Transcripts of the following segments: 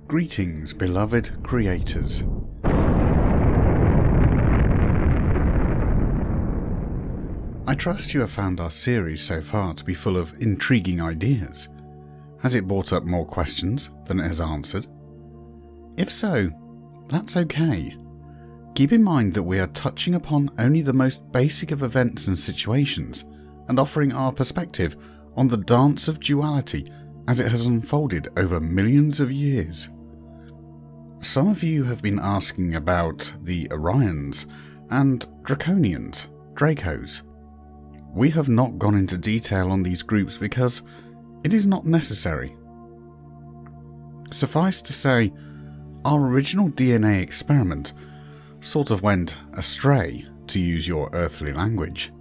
Greetings, beloved creators. I trust you have found our series so far to be full of intriguing ideas. Has it brought up more questions than it has answered? If so, that's okay. Keep in mind that we are touching upon only the most basic of events and situations and offering our perspective on the dance of duality as it has unfolded over millions of years. Some of you have been asking about the Orions and Draconians, Dracos. We have not gone into detail on these groups because it is not necessary. Suffice to say, our original DNA experiment sort of went astray, to use your earthly language.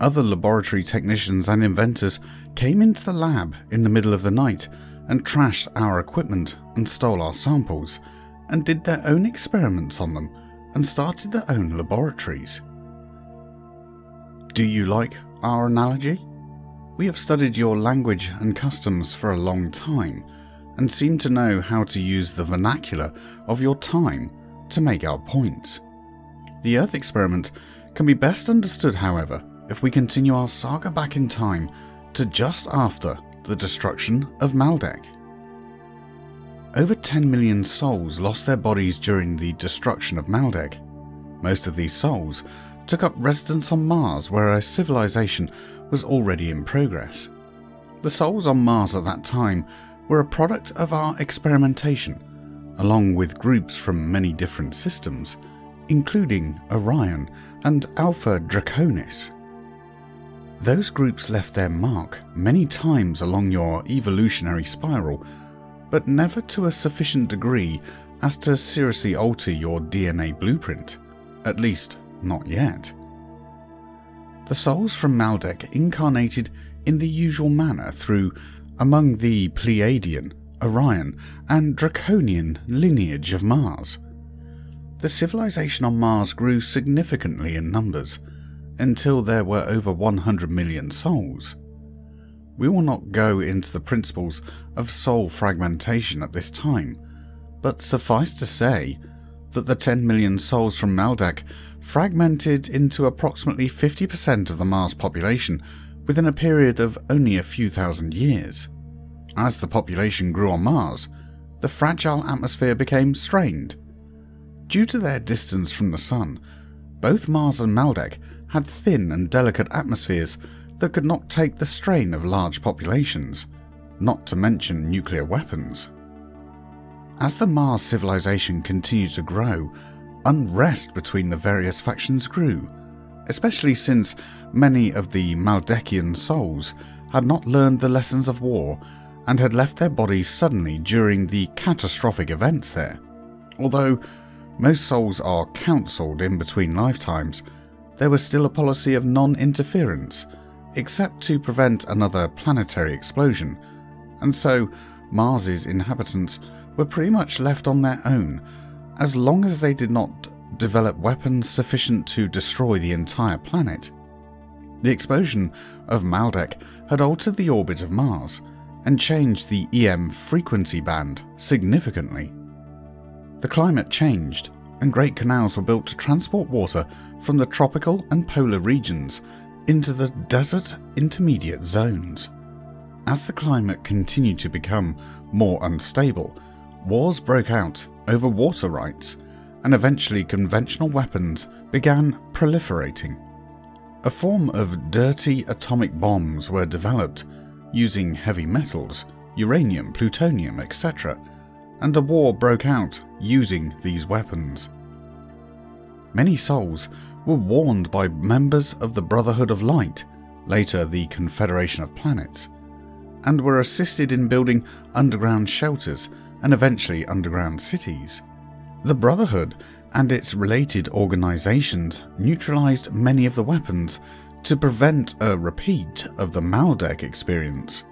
Other laboratory technicians and inventors came into the lab in the middle of the night and trashed our equipment and stole our samples and did their own experiments on them and started their own laboratories. Do you like our analogy? We have studied your language and customs for a long time and seem to know how to use the vernacular of your time to make our points. The Earth experiment can be best understood, however, if we continue our saga back in time to just after the destruction of Maldek. Over 10 million souls lost their bodies during the destruction of Maldek. Most of these souls took up residence on Mars, where a civilization was already in progress. The souls on Mars at that time were a product of our experimentation, along with groups from many different systems, including Orion and Alpha Draconis. Those groups left their mark many times along your evolutionary spiral, but never to a sufficient degree as to seriously alter your DNA blueprint, at least not yet. The souls from Maldek incarnated in the usual manner through among the Pleiadian, Orion and Draconian lineage of Mars. The civilization on Mars grew significantly in numbers, until there were over 100 million souls. We will not go into the principles of soul fragmentation at this time, but suffice to say that the 10 million souls from Maldek fragmented into approximately 50% of the Mars population within a period of only a few thousand years. As the population grew on Mars, the fragile atmosphere became strained. Due to their distance from the Sun, both Mars and Maldek had thin and delicate atmospheres that could not take the strain of large populations, not to mention nuclear weapons. As the Mars civilization continued to grow, unrest between the various factions grew, especially since many of the Maldekian souls had not learned the lessons of war and had left their bodies suddenly during the catastrophic events there. Although most souls are counselled in between lifetimes, there was still a policy of non-interference, except to prevent another planetary explosion, and so Mars's inhabitants were pretty much left on their own, as long as they did not develop weapons sufficient to destroy the entire planet. The explosion of Maldek had altered the orbit of Mars, and changed the EM frequency band significantly. The climate changed, and great canals were built to transport water from the tropical and polar regions into the desert intermediate zones. As the climate continued to become more unstable, wars broke out over water rights, and eventually conventional weapons began proliferating. A form of dirty atomic bombs were developed using heavy metals, uranium, plutonium, etc., and a war broke out using these weapons. Many souls were warned by members of the Brotherhood of Light, later the Confederation of Planets, and were assisted in building underground shelters and eventually underground cities. The Brotherhood and its related organizations neutralized many of the weapons to prevent a repeat of the Maldek experience.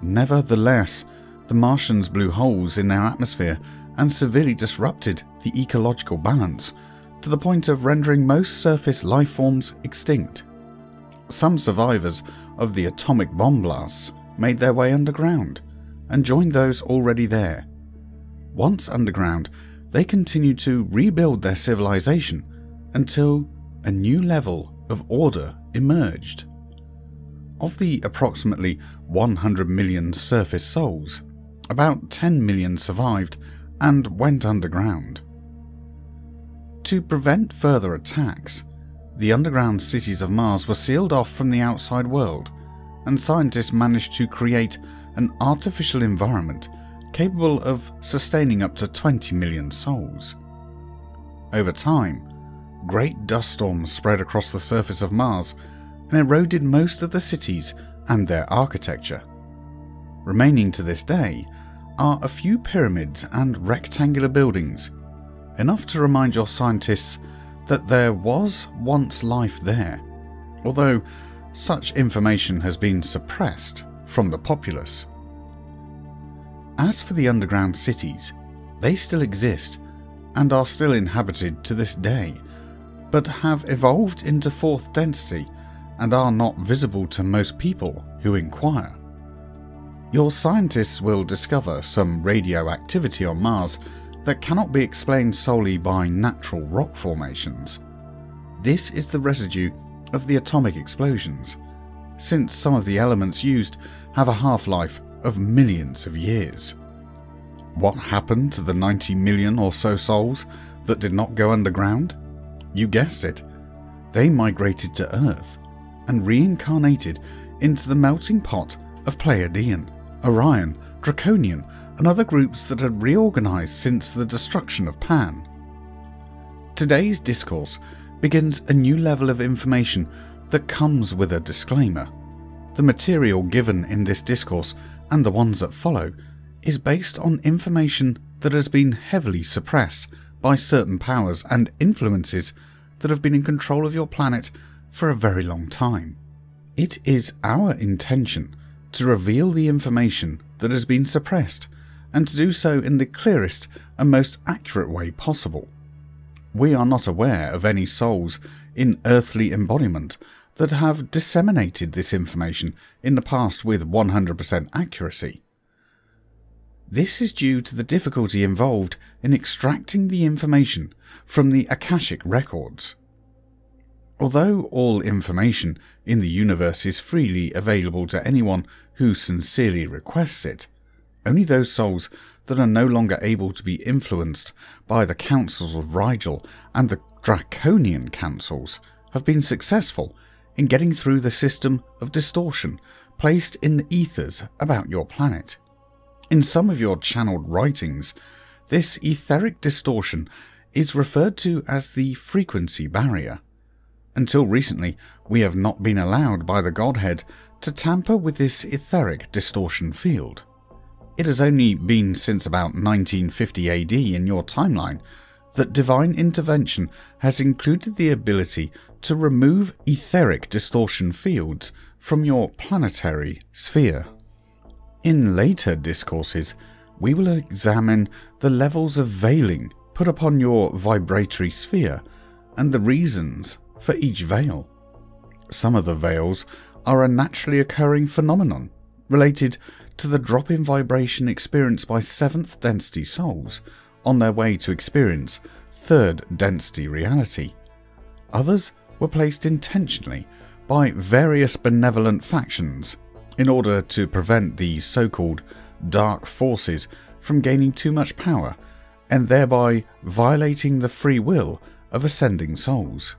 Nevertheless, the Martians blew holes in their atmosphere and severely disrupted the ecological balance, to the point of rendering most surface life forms extinct. Some survivors of the atomic bomb blasts made their way underground and joined those already there, Once underground, they continued to rebuild their civilization until a new level of order emerged. Of the approximately 100 million surface souls, about 10 million survived and went underground. To prevent further attacks, the underground cities of Mars were sealed off from the outside world, and scientists managed to create an artificial environment capable of sustaining up to 20 million souls. Over time, great dust storms spread across the surface of Mars and eroded most of the cities and their architecture. Remaining to this day are a few pyramids and rectangular buildings, enough to remind your scientists that there was once life there, although such information has been suppressed from the populace. As for the underground cities, they still exist and are still inhabited to this day, but have evolved into fourth density and are not visible to most people who inquire. Your scientists will discover some radioactivity on Mars that cannot be explained solely by natural rock formations. This is the residue of the atomic explosions, since some of the elements used have a half-life of millions of years. What happened to the 90 million or so souls that did not go underground? You guessed it. They migrated to Earth and reincarnated into the melting pot of Pleiadian, Orion, Draconian, and other groups that had reorganized since the destruction of Pan. Today's discourse begins a new level of information that comes with a disclaimer. The material given in this discourse, and the ones that follow, is based on information that has been heavily suppressed by certain powers and influences that have been in control of your planet for a very long time. It is our intention to reveal the information that has been suppressed, and to do so in the clearest and most accurate way possible. We are not aware of any souls in earthly embodiment that have disseminated this information in the past with 100% accuracy. This is due to the difficulty involved in extracting the information from the Akashic records. Although all information in the universe is freely available to anyone who sincerely requests it, only those souls that are no longer able to be influenced by the councils of Rigel and the Draconian councils have been successful in getting through the system of distortion placed in the ethers about your planet. In some of your channeled writings, this etheric distortion is referred to as the frequency barrier. Until recently, we have not been allowed by the Godhead to tamper with this etheric distortion field. It has only been since about 1950 AD in your timeline that divine intervention has included the ability to remove etheric distortion fields from your planetary sphere. In later discourses, we will examine the levels of veiling put upon your vibratory sphere and the reasons for each veil. Some of the veils are a naturally occurring phenomenon related to the drop in vibration experienced by 7th density souls on their way to experience 3rd density reality. Others were placed intentionally by various benevolent factions in order to prevent the so-called dark forces from gaining too much power and thereby violating the free will of ascending souls.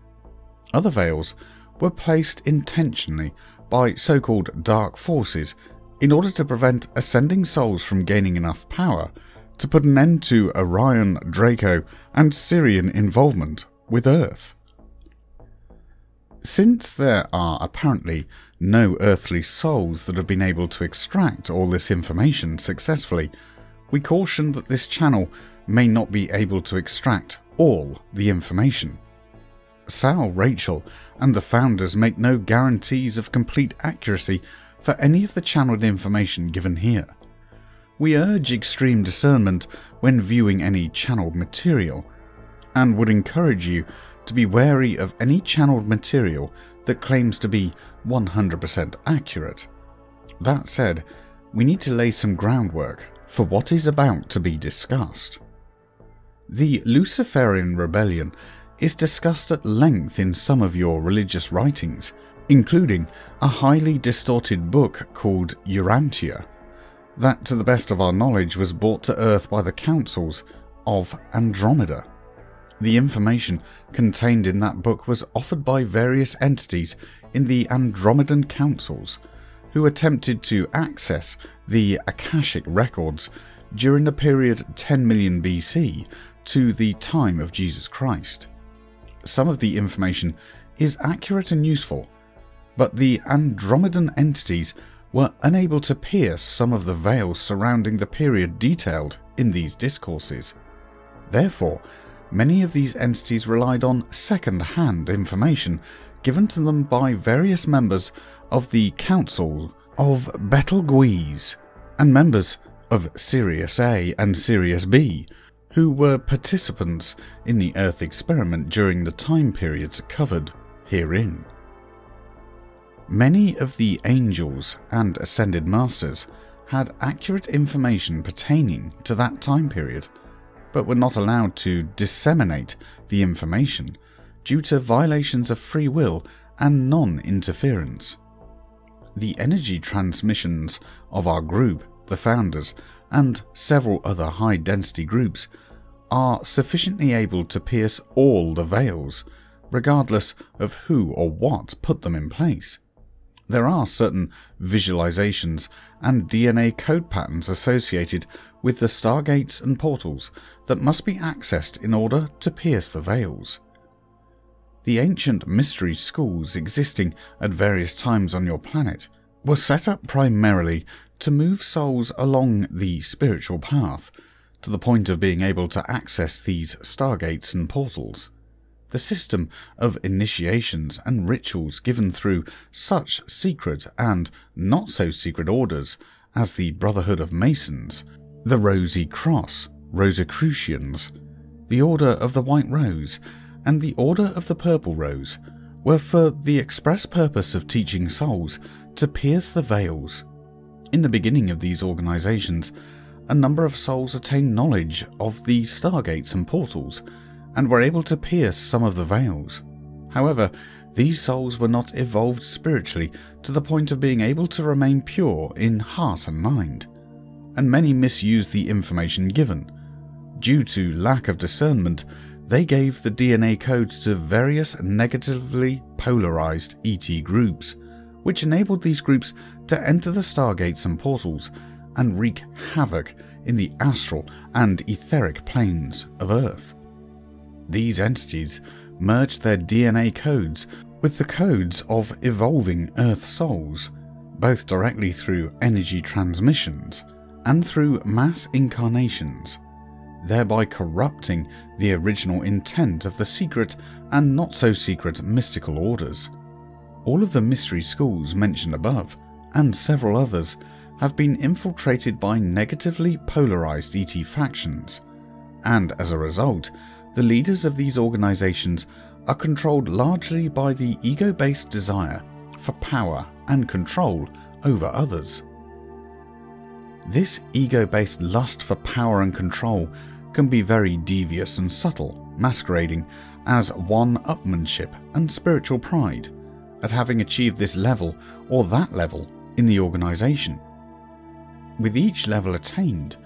Other veils were placed intentionally by so-called dark forces in order to prevent ascending souls from gaining enough power to put an end to Orion, Draco, and Sirian involvement with Earth. Since there are apparently no earthly souls that have been able to extract all this information successfully, we caution that this channel may not be able to extract all the information. Sal, Rachel, and the founders make no guarantees of complete accuracy for any of the channeled information given here. We urge extreme discernment when viewing any channeled material, and would encourage you to be wary of any channeled material that claims to be 100% accurate. That said, we need to lay some groundwork for what is about to be discussed. The Luciferian rebellion is discussed at length in some of your religious writings, including a highly distorted book called Urantia, that to the best of our knowledge was brought to Earth by the councils of Andromeda. The information contained in that book was offered by various entities in the Andromedan councils, who attempted to access the Akashic records during the period 10 million BC to the time of Jesus Christ. Some of the information is accurate and useful, but the Andromedan entities were unable to pierce some of the veils surrounding the period detailed in these discourses. Therefore, many of these entities relied on second-hand information given to them by various members of the Council of Betelgeuse and members of Sirius A and Sirius B, who were participants in the Earth experiment during the time periods covered herein. Many of the angels and ascended masters had accurate information pertaining to that time period, but were not allowed to disseminate the information due to violations of free will and non-interference. The energy transmissions of our group, the Founders, and several other high-density groups are sufficiently able to pierce all the veils, regardless of who or what put them in place. There are certain visualizations and DNA code patterns associated with the stargates and portals that must be accessed in order to pierce the veils. The ancient mystery schools existing at various times on your planet were set up primarily to move souls along the spiritual path, to the point of being able to access these stargates and portals. The system of initiations and rituals given through such secret and not-so-secret orders as the Brotherhood of Masons, the Rosy Cross, Rosicrucians, the Order of the White Rose, and the Order of the Purple Rose were for the express purpose of teaching souls to pierce the veils. In the beginning of these organizations, a number of souls attained knowledge of the stargates and portals, and were able to pierce some of the veils. However, these souls were not evolved spiritually to the point of being able to remain pure in heart and mind, and many misused the information given. Due to lack of discernment, they gave the DNA codes to various negatively polarized ET groups, which enabled these groups to enter the stargates and portals and wreak havoc in the astral and etheric planes of Earth. These entities merged their DNA codes with the codes of evolving Earth souls, both directly through energy transmissions and through mass incarnations, thereby corrupting the original intent of the secret and not-so-secret mystical orders. All of the mystery schools mentioned above, and several others, have been infiltrated by negatively polarized ET factions, and as a result, the leaders of these organizations are controlled largely by the ego-based desire for power and control over others. This ego-based lust for power and control can be very devious and subtle, masquerading as one-upmanship and spiritual pride at having achieved this level or that level in the organization. With each level attained,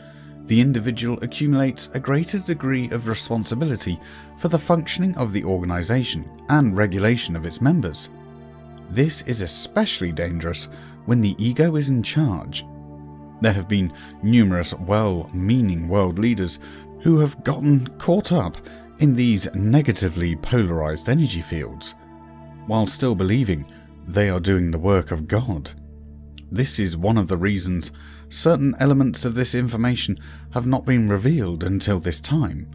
the individual accumulates a greater degree of responsibility for the functioning of the organization and regulation of its members. This is especially dangerous when the ego is in charge. There have been numerous well-meaning world leaders who have gotten caught up in these negatively polarized energy fields, while still believing they are doing the work of God. This is one of the reasons certain elements of this information have not been revealed until this time.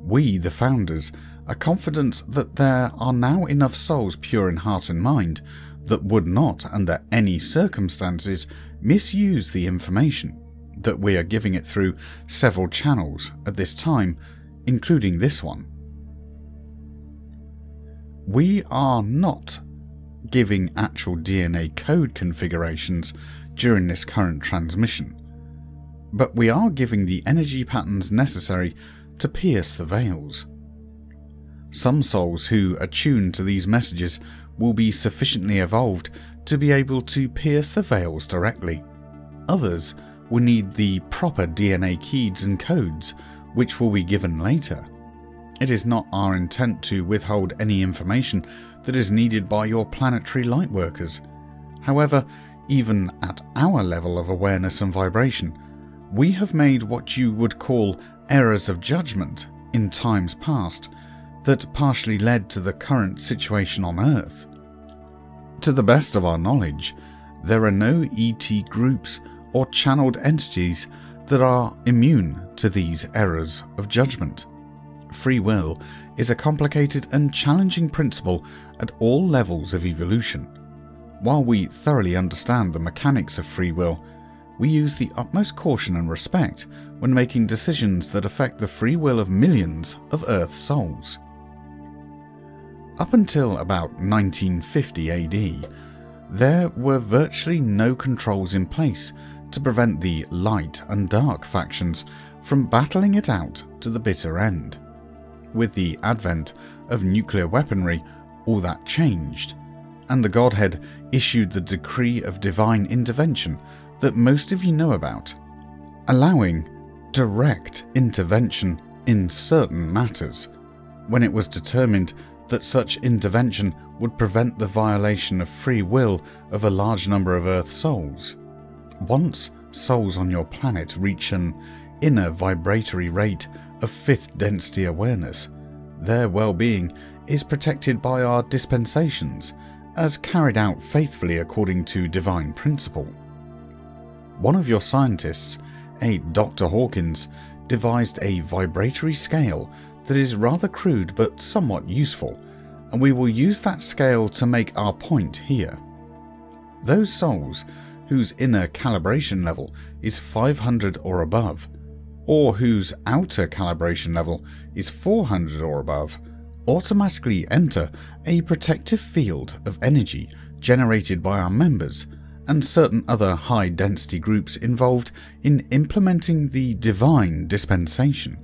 We, the Founders, are confident that there are now enough souls pure in heart and mind that would not, under any circumstances, misuse the information, that we are giving it through several channels at this time, including this one. We are not giving actual DNA code configurations during this current transmission, but we are giving the energy patterns necessary to pierce the veils. Some souls who attune to these messages will be sufficiently evolved to be able to pierce the veils directly. Others will need the proper DNA keys and codes, which will be given later. It is not our intent to withhold any information that is needed by your planetary lightworkers. However, even at our level of awareness and vibration, we have made what you would call errors of judgment in times past that partially led to the current situation on Earth. To the best of our knowledge, there are no ET groups or channeled entities that are immune to these errors of judgment. Free will is a complicated and challenging principle at all levels of evolution. While we thoroughly understand the mechanics of free will, we use the utmost caution and respect when making decisions that affect the free will of millions of Earth's souls. Up until about 1950 AD, there were virtually no controls in place to prevent the light and dark factions from battling it out to the bitter end. With the advent of nuclear weaponry, all that changed, and the Godhead issued the decree of divine intervention that most of you know about, allowing direct intervention in certain matters, when it was determined that such intervention would prevent the violation of free will of a large number of Earth souls. Once souls on your planet reach an inner vibratory rate of 5th density awareness, their well-being is protected by our dispensations, as carried out faithfully according to divine principle. One of your scientists, a Dr. Hawkins, devised a vibratory scale that is rather crude but somewhat useful, and we will use that scale to make our point here. Those souls whose inner calibration level is 500 or above, or whose outer calibration level is 400 or above, automatically enter a protective field of energy generated by our members and certain other high-density groups involved in implementing the divine dispensation.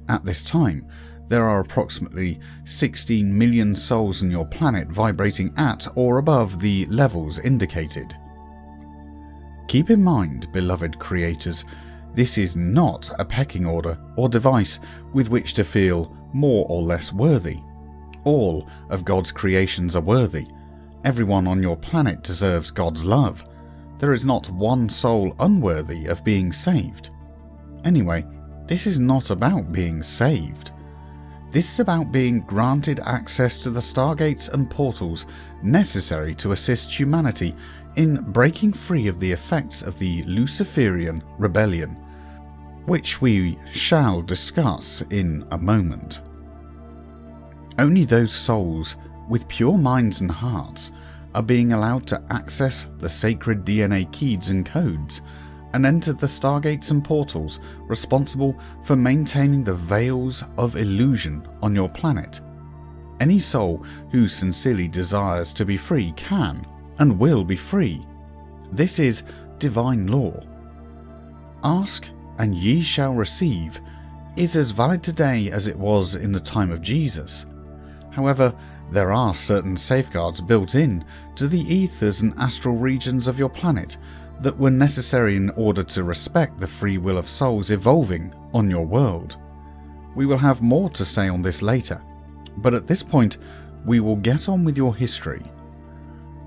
At this time, there are approximately 16 million souls on your planet vibrating at or above the levels indicated. Keep in mind, beloved creators, this is not a pecking order or device with which to feel more or less worthy. All of God's creations are worthy. Everyone on your planet deserves God's love. There is not one soul unworthy of being saved. Anyway, this is not about being saved. This is about being granted access to the stargates and portals necessary to assist humanity in breaking free of the effects of the Luciferian rebellion, which we shall discuss in a moment. Only those souls with pure minds and hearts are being allowed to access the sacred DNA keys and codes and enter the stargates and portals responsible for maintaining the veils of illusion on your planet. Any soul who sincerely desires to be free can and will be free. This is divine law. Ask and ye shall receive is as valid today as it was in the time of Jesus. However, there are certain safeguards built in to the ethers and astral regions of your planet that were necessary in order to respect the free will of souls evolving on your world. We will have more to say on this later, but at this point we will get on with your history.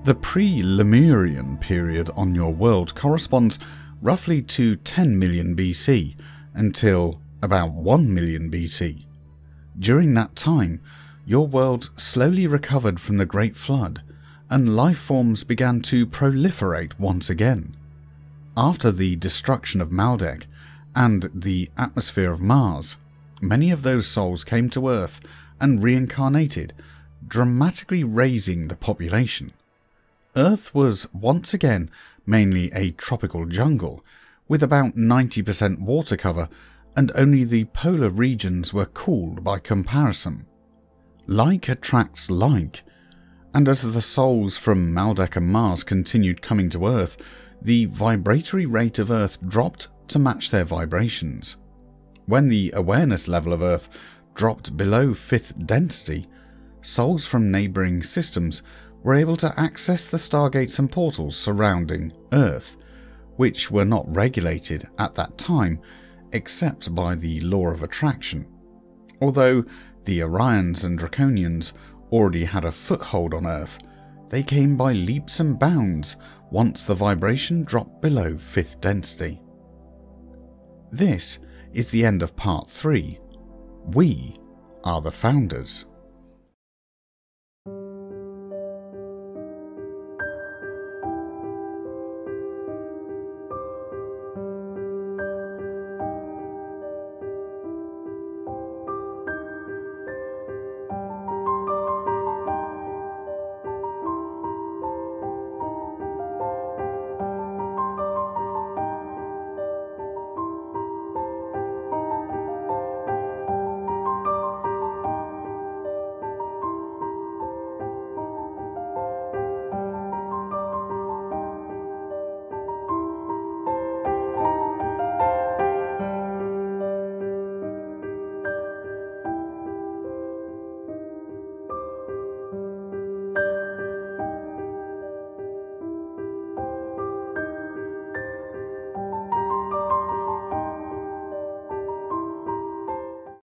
The pre-Lemurian period on your world corresponds roughly to 10 million BC until about 1 million BC. During that time, your world slowly recovered from the Great Flood, and life forms began to proliferate once again. After the destruction of Maldek and the atmosphere of Mars, many of those souls came to Earth and reincarnated, dramatically raising the population. Earth was once again mainly a tropical jungle, with about 90% water cover, and only the polar regions were cooled by comparison. Like attracts like, and as the souls from Maldek and Mars continued coming to Earth, the vibratory rate of Earth dropped to match their vibrations. When the awareness level of Earth dropped below 5th density, souls from neighbouring systems were able to access the stargates and portals surrounding Earth, which were not regulated at that time except by the law of attraction. Although the Orions and Draconians already had a foothold on Earth, they came by leaps and bounds once the vibration dropped below 5th density. This is the end of part 3. We are the founders.